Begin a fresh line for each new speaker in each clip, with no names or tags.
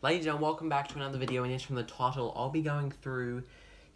Ladies and gentlemen, welcome back to another video, and as from the title, I'll be going through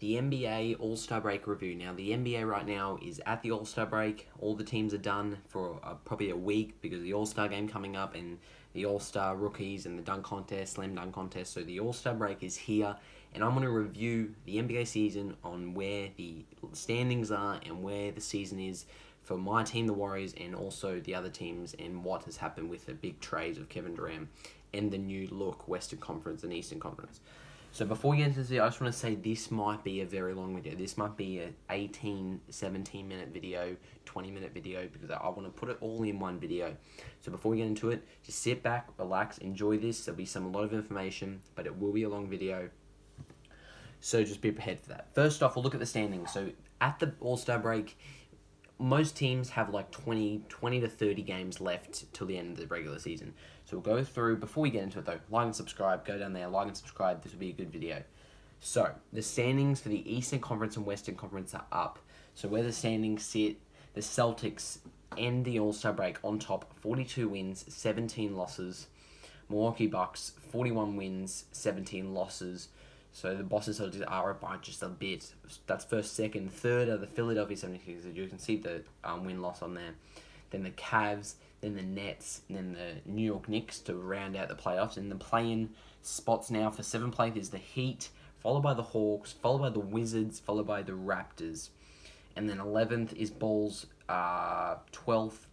the NBA All-Star Break review. Now, the NBA right now is at the All-Star Break. All the teams are done for probably a week because of the All-Star game coming up and the All-Star rookies and the dunk contest, slam dunk contest. So the All-Star Break is here, and I'm going to review the NBA season on where the standings are and where the season is for my team, the Warriors, and also the other teams, and what has happened with the big trades of Kevin Durant and the new look Western Conference and Eastern Conference. So before we get into this video, I just want to say this might be a very long video. This might be an 18, 17-minute video, 20-minute video, because I want to put it all in one video. So before we get into it, just sit back, relax, enjoy this. There'll be a lot of information, but it will be a long video. So just be prepared for that. First off, we'll look at the standings. So at the All-Star break, most teams have like 20 to 30 games left till the end of the regular season. So we'll go through, before we get into it though, like and subscribe, go down there, like and subscribe, this will be a good video. So, the standings for the Eastern Conference and Western Conference are up. So where the standings sit, the Celtics end the All-Star break on top, 42 wins, 17 losses. Milwaukee Bucks, 41 wins, 17 losses. So the Boston Celtics are up by just a bit. That's first, second, third are the Philadelphia 76ers. You can see the win-loss on there. Then the Cavs, then the Nets, and then the New York Knicks to round out the playoffs. And the play-in spots now for 7th place is the Heat, followed by the Hawks, followed by the Wizards, followed by the Raptors. And then 11th is Bulls, 12th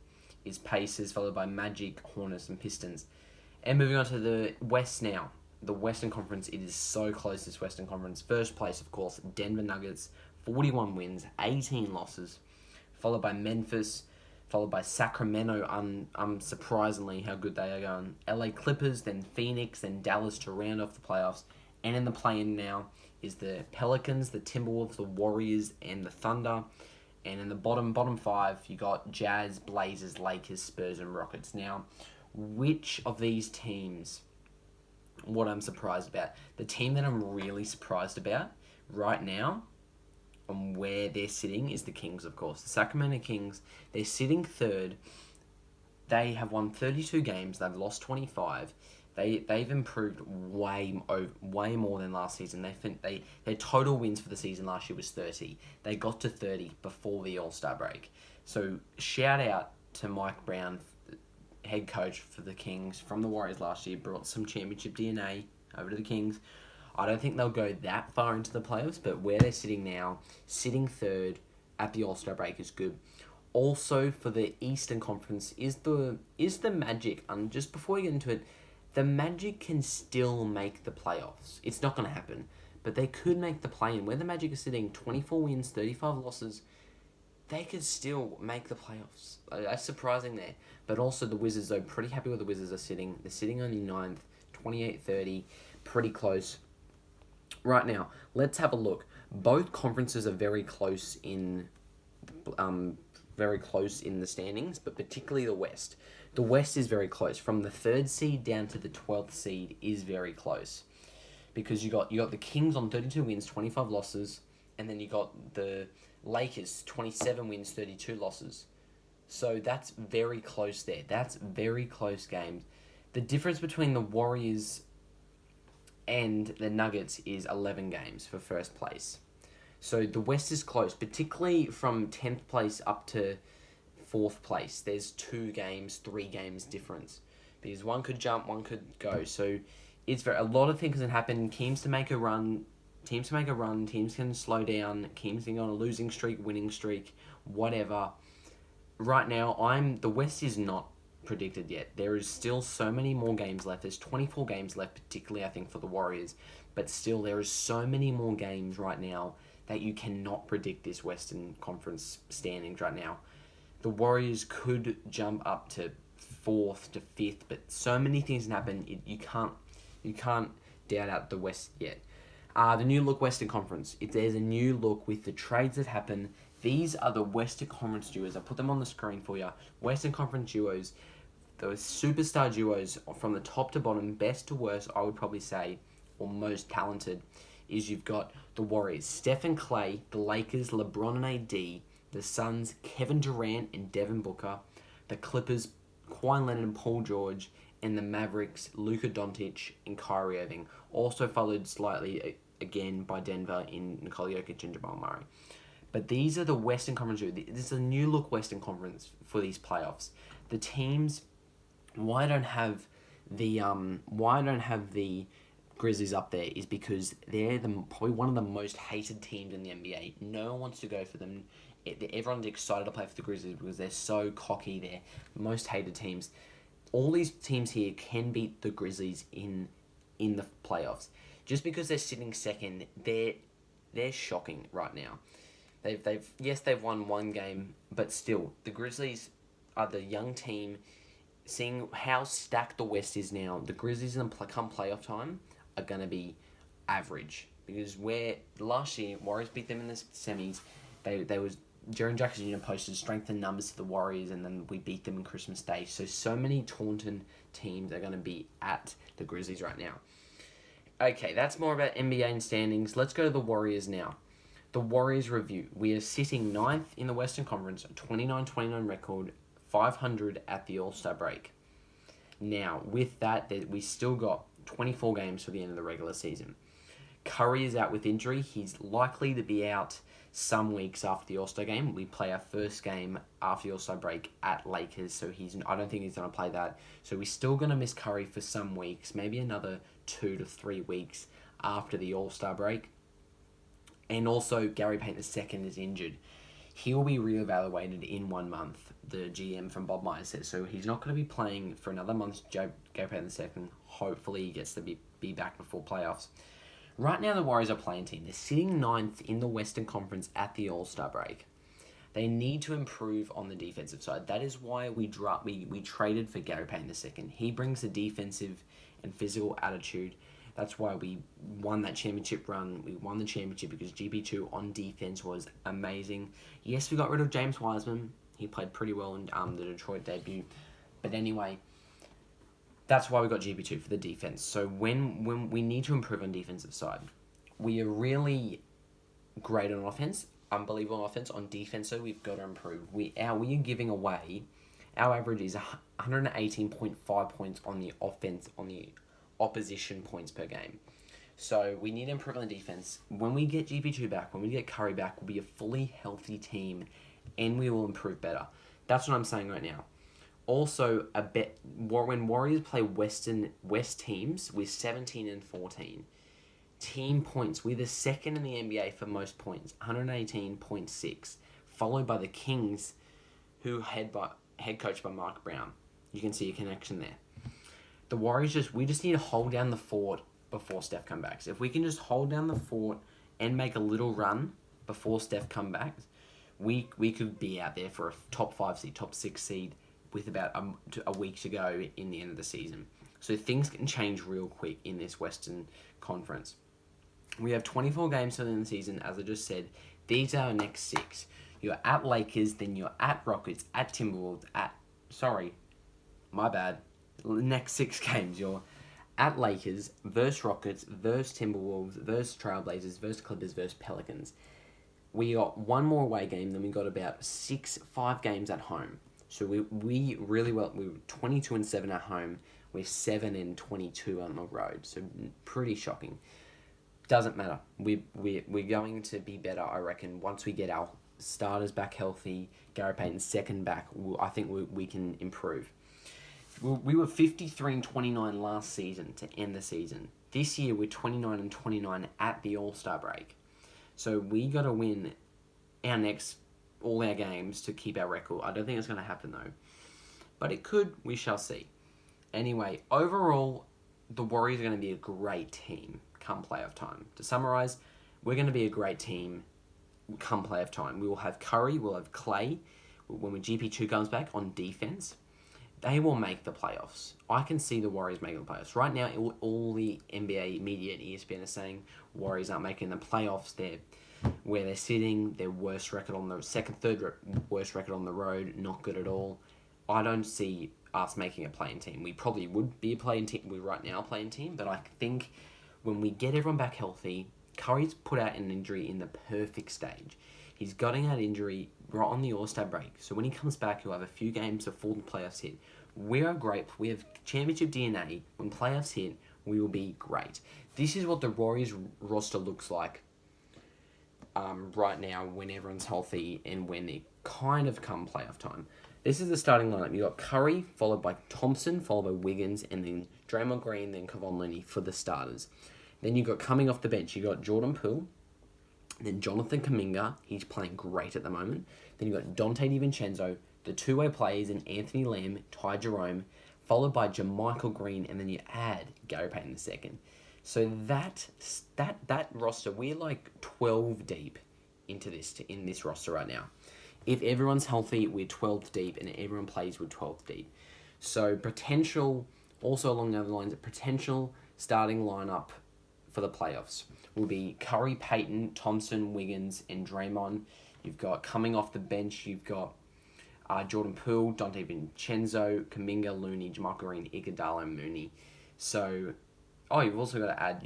is Pacers, followed by Magic, Hornets, and Pistons. And moving on to the West now. The Western Conference, it is so close, this Western Conference. First place, of course, Denver Nuggets, 41 wins, 18 losses. Followed by Memphis, followed by Sacramento, unsurprisingly how good they are going. LA Clippers, then Phoenix, then Dallas to round off the playoffs. And in the play-in now is the Pelicans, the Timberwolves, the Warriors, and the Thunder. And in the bottom five, you got Jazz, Blazers, Lakers, Spurs, and Rockets. Now, which of these teams, what I'm surprised about? The team that I'm really surprised about right now on where they're sitting is the Kings, of course. The Sacramento Kings, they're sitting third. They have won 32 games. They've lost 25. They've improved way more than last season. Their total wins for the season last year was 30. They got to 30 before the All-Star break. So shout out to Mike Brown, head coach for the Kings from the Warriors last year, brought some championship DNA over to the Kings. I don't think they'll go that far into the playoffs, but where they're sitting now, sitting third at the All-Star break is good. Also for the Eastern Conference is the Magic. And just before we get into it, the Magic can still make the playoffs. It's not going to happen, but they could make the play-in. Where the Magic are sitting, 24 wins, 35 losses, they could still make the playoffs. That's surprising there. But also the Wizards, though, pretty happy where the Wizards are sitting. They're sitting only 9th, 28-30, pretty close. Right now, let's have a look. Both conferences are very close in the standings, but particularly the West. The West is very close. From the 3rd seed down to the 12th seed is very close. Because you got the Kings on 32 wins, 25 losses, and then you got the Lakers, 27 wins, 32 losses. So that's very close there. That's very close games. The difference between the Warriors and the Nuggets is 11 games for first place. So the West is close, particularly from 10th place up to 4th place. There's 2 games, 3 games difference. Because one could jump, one could go. So it's a lot of things can happen. Teams can make a run, teams can slow down, teams can go on a losing streak, winning streak, whatever. Right now, the West is not predicted yet. There is still so many more games left. There's 24 games left, particularly I think for the Warriors. But still, there is so many more games right now that you cannot predict this Western Conference standings right now. The Warriors could jump up to 4th to 5th, but so many things can happen. You can't doubt out the West yet. The new look Western Conference. If there's a new look with the trades that happen, these are the Western Conference duos. I put them on the screen for you. Western Conference duos, those superstar duos from the top to bottom, best to worst, I would probably say, or most talented, is you've got the Warriors, Steph and Clay, the Lakers, LeBron and AD, the Suns, Kevin Durant and Devin Booker, the Clippers, Kawhi Leonard and Paul George, and the Mavericks, Luka Doncic and Kyrie Irving, also followed slightly again by Denver in Nikola Jokic and Jamal Murray. But these are the Western Conference. This is a new look Western Conference for these playoffs. The teams, why I don't have the Grizzlies up there is because they're probably one of the most hated teams in the NBA. No one wants to go for them. Everyone's excited to play for the Grizzlies because they're so cocky. They're most hated teams. All these teams here can beat the Grizzlies in the playoffs. Just because they're sitting second, they're shocking right now. They've won one game, but still the Grizzlies are the young team. Seeing how stacked the West is now, the Grizzlies come playoff time are gonna be average because where last year Warriors beat them in the semis, they was Jaren Jackson Jr. posted strength and numbers to the Warriors, and then we beat them in Christmas Day. So many Taunton teams are going to be at the Grizzlies right now. Okay, that's more about NBA and standings. Let's go to the Warriors now. The Warriors review. We are sitting 9th in the Western Conference, 29-29 record, 500 at the All-Star break. Now, with that, we still got 24 games for the end of the regular season. Curry is out with injury. He's likely to be out some weeks after the All-Star game. We play our first game after the All-Star break at Lakers, so I don't think he's going to play that. So we're still going to miss Curry for some weeks, maybe another 2 to 3 weeks after the All-Star break. And also, Gary Payton II is injured. He will be reevaluated in 1 month, the GM from Bob Myers says. So he's not going to be playing for another month, Gary Payton II. Hopefully he gets to be back before playoffs. Right now, the Warriors are playing team. They're sitting 9th in the Western Conference at the All-Star break. They need to improve on the defensive side. That is why we traded for Gary Payton II. He brings the defensive and physical attitude. That's why we won that championship run. We won the championship because GP2 on defense was amazing. Yes, we got rid of James Wiseman. He played pretty well in the Detroit debut. But anyway, that's why we got GP2 for the defense. So when we need to improve on defensive side, we are really great on offense, unbelievable on offense. On defense, so we've got to improve. We are giving away. Our average is 118.5 points on the offense on the opposition points per game. So we need to improve on the defense. When we get GP2 back, when we get Curry back, we'll be a fully healthy team, and we will improve better. That's what I'm saying right now. Also, when Warriors play West teams, we're 17-14. Team points, we're the second in the NBA for most points, 118.6, followed by the Kings, who head coached by Mark Brown. You can see a connection there. The Warriors we just need to hold down the fort before Steph comes back. So if we can just hold down the fort and make a little run before Steph comes back, we could be out there for a top 5 seed, top 6 seed with about a week to go in the end of the season. So things can change real quick in this Western Conference. We have 24 games till the end of the season, as I just said. These are our next 6. You're at Lakers, then you're at Rockets, at Timberwolves, next 6 games, you're at Lakers, versus Rockets, versus Timberwolves, versus Trailblazers, versus Clippers, versus Pelicans. We got one more away game, then we got about 5 games at home. So we really well. We were 22-7 at home. We're 7-22 on the road. So pretty shocking. Doesn't matter. We're going to be better, I reckon, once we get our starters back healthy. Gary Payton II back. I think we can improve. We were 53-29 last season to end the season. This year we're 29-29 at the All-Star break. So we got to win all our games to keep our record. I don't think it's going to happen though. But it could. We shall see. Anyway, overall, the Warriors are going to be a great team come playoff time. To summarize, we're going to be a great team come playoff time. We will have Curry, we'll have Clay. When GP2 comes back on defense, they will make the playoffs. I can see the Warriors making the playoffs. Right now, all the NBA media and ESPN are saying Warriors aren't making the playoffs. Where they're sitting, their worst record on the third worst record on the road, not good at all. I don't see us making a playing team. We probably would be a playing team. We're right now a playing team, but I think when we get everyone back healthy, Curry's put out an injury in the perfect stage. He's gotten out injury right on the All-Star break. So when he comes back, he'll have a few games before the playoffs hit. We are great. We have championship DNA. When playoffs hit, we will be great. This is what the Warriors roster looks like right now when everyone's healthy and when it kind of come playoff time. This is the starting lineup. You got Curry, followed by Thompson, followed by Wiggins, and then Draymond Green, then Kevon Looney for the starters. Then you got coming off the bench, you got Jordan Poole, then Jonathan Kuminga, he's playing great at the moment. Then you got Dante DiVincenzo, the two-way players in Anthony Lamb, Ty Jerome, followed by JaMychal Green, and then you add Gary Payton II. So that roster, we're like 12 deep in this roster right now. If everyone's healthy, we're 12 deep, and everyone plays with 12 deep. So potential, also along the other lines, potential starting lineup for the playoffs will be Curry, Payton, Thompson, Wiggins, and Draymond. You've got coming off the bench, you've got Jordan Poole, Dante Vincenzo, Kuminga, Looney, JaMychal Green, Iguodala, and Mooney. So, you also add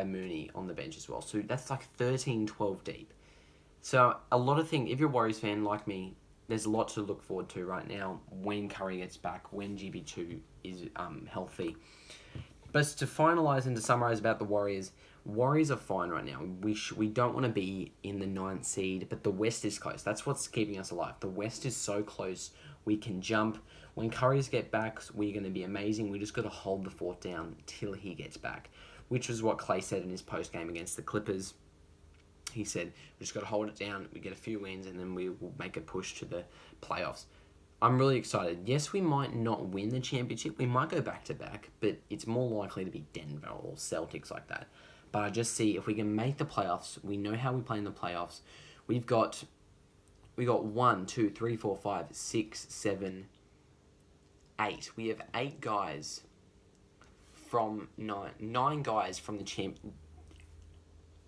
Mooney on the bench as well. So that's like 13, 12 deep. So a lot of things, if you're a Warriors fan like me, there's a lot to look forward to right now when Curry gets back, when GP2 is healthy. But to finalise and to summarise about the Warriors are fine right now. We don't want to be in the 9th seed, but the West is close. That's what's keeping us alive. The West is so close. We can jump. When Curry's get back, we're going to be amazing. We just got to hold the fort down till he gets back, which was what Clay said in his post-game against the Clippers. He said, we just got to hold it down, we get a few wins, and then we will make a push to the playoffs. I'm really excited. Yes, we might not win the championship. We might go back-to-back, but it's more likely to be Denver or Celtics like that. But I just see if we can make the playoffs, we know how we play in the playoffs. We got 1, 2, 3, 4, 5, 6, 7, 8. We have 8 guys from 9 guys from the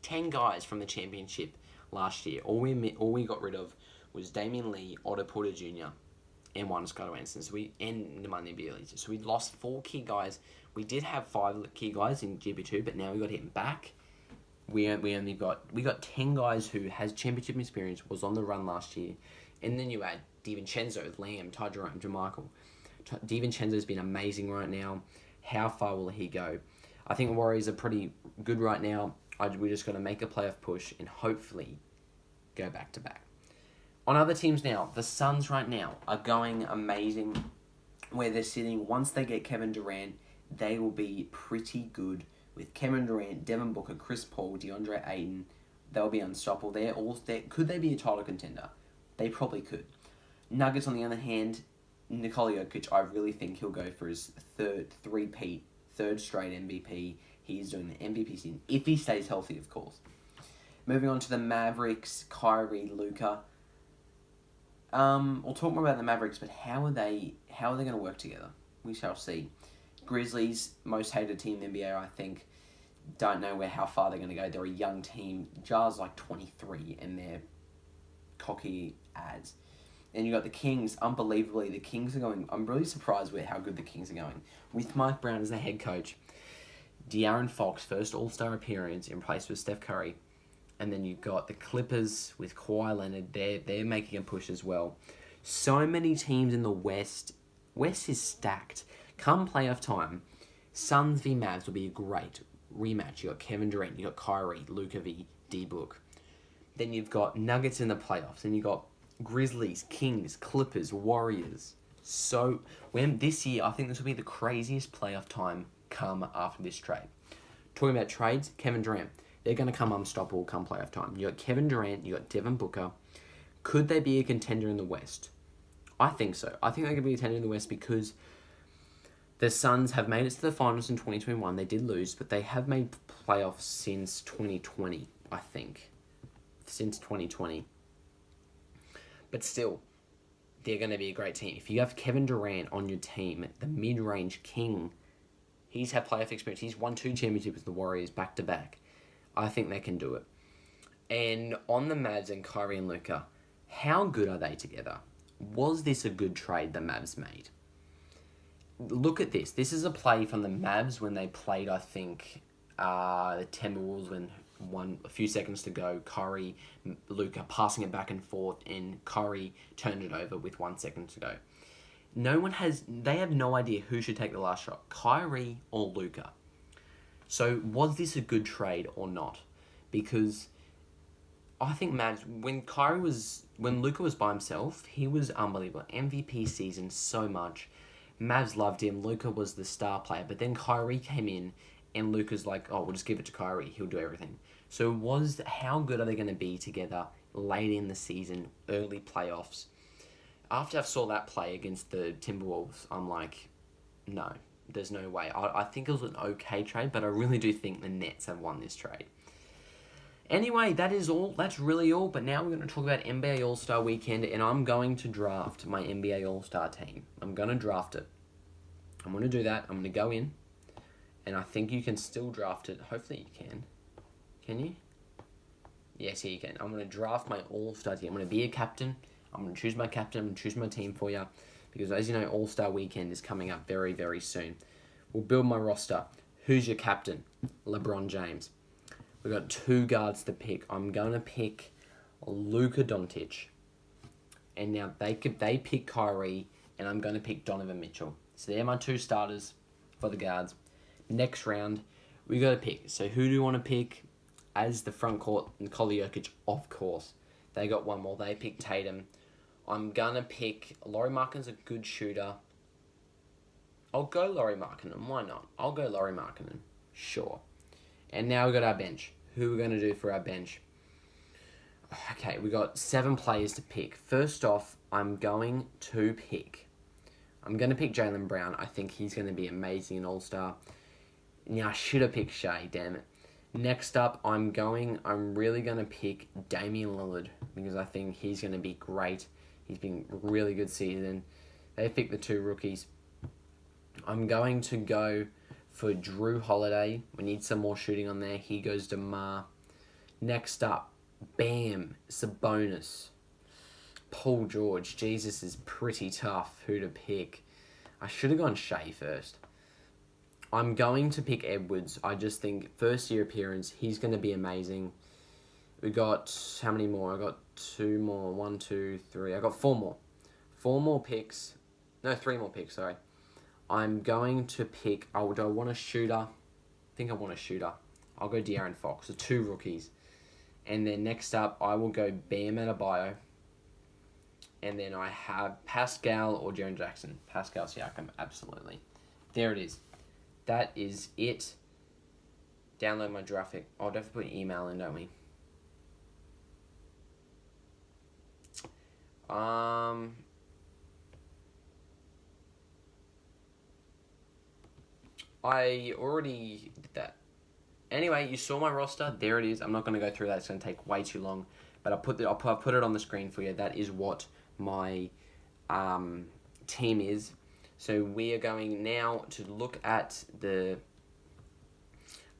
10 guys from the championship last year. All we got rid of was Damian Lee, Otto Porter Jr., and one Scotto Anderson. And Nemanja Bjelica. So we lost 4 key guys. We did have 5 key guys in GP2, but now we got him back. We got 10 guys who has championship experience, was on the run last year, and then you add DiVincenzo, Lamb, Ty Jerome, JaMychal. DiVincenzo's been amazing right now. How far will he go? I think the Warriors are pretty good right now. We just got to make a playoff push and hopefully go back-to-back. On other teams now, the Suns right now are going amazing where they're sitting. Once they get Kevin Durant, they will be pretty good with Kevin Durant, Devin Booker, Chris Paul, DeAndre Ayton. They'll be unstoppable. Could they be a title contender? They probably could. Nuggets, on the other hand, Nikola Jokic, I really think he'll go for his third straight MVP. He's doing the MVP season, if he stays healthy, of course. Moving on to the Mavericks, Kyrie, Luka. We'll talk more about the Mavericks, but how are they going to work together? We shall see. Grizzlies, most hated team in the NBA, I think. Don't know how far they're going to go. They're a young team. Jar's like 23, and they're cocky ads. And you got the Kings. Unbelievably, the Kings are going. I'm really surprised with how good the Kings are going. With Mike Brown as the head coach, De'Aaron Fox, first All-Star appearance in place with Steph Curry. And then you've got the Clippers with Kawhi Leonard. They're making a push as well. So many teams in the West. West is stacked. Come playoff time, Suns v Mavs will be a great rematch. You got Kevin Durant, you got Kyrie, Luka v D-Book. Then you've got Nuggets in the playoffs, and you got Grizzlies, Kings, Clippers, Warriors. So this year, I think this will be the craziest playoff time come after this trade. Talking about trades, Kevin Durant. They're going to come unstoppable come playoff time. You got Kevin Durant, you got Devin Booker. Could they be a contender in the West? I think so. I think they could be a contender in the West because the Suns have made it to the finals in 2021. They did lose, but they have made playoffs since 2020, I think. Since 2020. But still, they're going to be a great team. If you have Kevin Durant on your team, the mid-range king, he's had playoff experience. He's won 2 championships with the Warriors back-to-back. I think they can do it. And on the Mavs and Kyrie and Luka, how good are they together? Was this a good trade the Mavs made? Look at this. This is a play from the Mavs when they played, I think, the Timberwolves when a few seconds to go. Kyrie, Luka passing it back and forth, and Kyrie turned it over with 1 second to go. they have no idea who should take the last shot, Kyrie or Luka. So was this a good trade or not? Because I think when Luka was by himself, he was unbelievable. MVP season so much. Mavs loved him. Luka was the star player. But then Kyrie came in and Luka's like, oh, we'll just give it to Kyrie. He'll do everything. So how good are they going to be together late in the season, early playoffs? After I saw that play against the Timberwolves, I'm like, no, there's no way. I think it was an okay trade, but I really do think the Nets have won this trade. Anyway, that is all. That's really all. But now we're going to talk about NBA All-Star Weekend, and I'm going to draft my NBA All-Star team. I'm going to draft it. I'm going to do that. I'm going to go in, and I think you can still draft it. Hopefully you can. Can you? Yes, yeah, you can. I'm going to draft my All-Star team. I'm going to be a captain. I'm going to choose my captain. I'm going to choose my team for you, because as you know, All-Star Weekend is coming up very, very soon. We'll build my roster. Who's your captain? LeBron James. We've got 2 guards to pick. I'm going to pick Luka Doncic. And now they pick Kyrie, and I'm going to pick Donovan Mitchell. So they're my 2 starters for the guards. Next round, we got to pick. So who do you want to pick as the front court? Nikola Jokic, of course. They got one more. They picked Tatum. I'm going to pick... Lauri Markkanen's a good shooter. I'll go Lauri Markkanen. Why not? I'll go Lauri Markkanen. Sure. And now we got our bench. Who we're going to do for our bench? Okay, we got 7 players to pick. First off, I'm going to pick Jaylen Brown. I think he's going to be amazing in All-Star. Now, I should have picked Shea, damn it. Next up, I'm really going to pick Damian Lillard, because I think he's going to be great. He's been a really good season. They picked the 2 rookies. I'm going to go for Drew Holiday. We need some more shooting on there. He goes to Ma. Next up, Bam, Sabonis. Paul George. Jesus, is pretty tough who to pick. I should have gone Shea first. I'm going to pick Edwards. I just think first year appearance, he's going to be amazing. We got, how many more? I got 2 more. 1, 2, 3. I got 4 more. 4 more picks. No, 3 more picks, sorry. I'm going to pick... Oh, do I want a shooter? I think I want a shooter. I'll go De'Aaron Fox. So 2 rookies. And then next up, I will go Bam Adebayo. And then I have Pascal or Jaren Jackson. Pascal Siakam, absolutely. There it is. That is it. Download my graphic. I'll definitely put email in, don't we? I already did that. Anyway, you saw my roster. There it is. I'm not going to go through that. It's going to take way too long. But I'll put it on the screen for you. That is what my team is. So we are going now to look at the...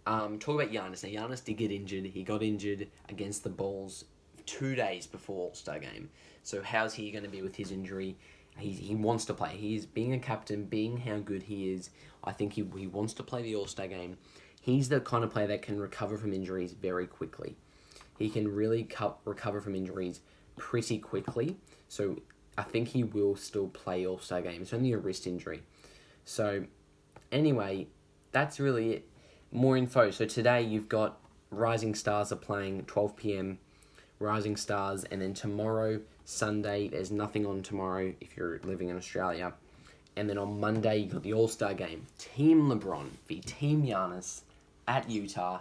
talk about Giannis. Now, Giannis did get injured. He got injured against the Bulls 2 days before All-Star game. So how's he going to be with his injury? He wants to play. He's being a captain, being how good he is. I think he wants to play the All-Star game. He's the kind of player that can recover from injuries very quickly. He can really recover from injuries pretty quickly. So I think he will still play All-Star game. It's only a wrist injury. So anyway, that's really it. More info. So today you've got Rising Stars are playing 12 p.m. Rising Stars, and then tomorrow, Sunday, there's nothing on tomorrow if you're living in Australia. And then on Monday, you've got the All-Star game. Team LeBron v Team Giannis at Utah.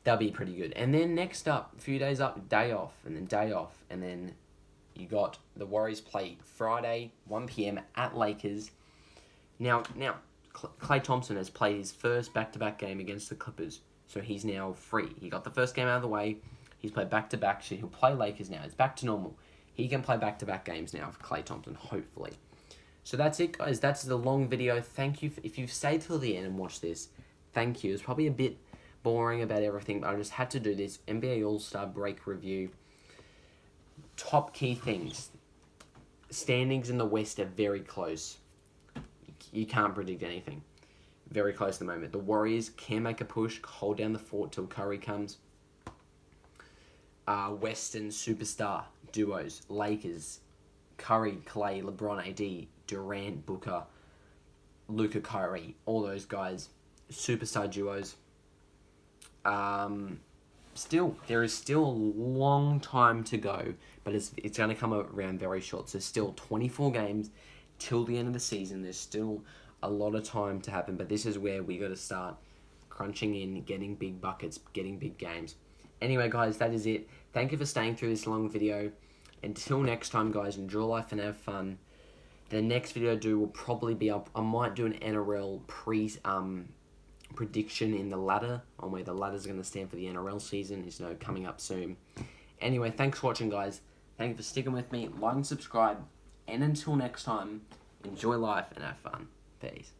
That'll be pretty good. And then next up, a few days up, day off, and then day off. And then you got the Warriors play Friday, 1 p.m. at Lakers. Now, Klay Thompson has played his first back-to-back game against the Clippers. So he's now free. He got the first game out of the way. He's played back-to-back. So he'll play Lakers now. It's back to normal. He can play back-to-back games now for Klay Thompson, hopefully. So that's it, guys. That's the long video. Thank you. If you've stayed till the end and watched this, thank you. It's probably a bit boring about everything, but I just had to do this NBA All-Star break review. Top key things. Standings in the West are very close. You can't predict anything. Very close at the moment. The Warriors can make a push, hold down the fort till Curry comes. Western superstar duos, Lakers, Curry, Klay, LeBron, AD, Durant, Booker, Luka, Kyrie, all those guys, superstar duos. There is still a long time to go, but it's going to come around very short. So still 24 games till the end of the season. There's still a lot of time to happen, but this is where we got to start crunching in, getting big buckets, getting big games. Anyway, guys, that is it. Thank you for staying through this long video. Until next time, guys, enjoy life and have fun. The next video I do will probably be up. I might do an NRL prediction in the ladder, on where the ladder's going to stand for the NRL season, is coming up soon. Anyway, thanks for watching, guys. Thank you for sticking with me. Like and subscribe. And until next time, enjoy life and have fun. Peace.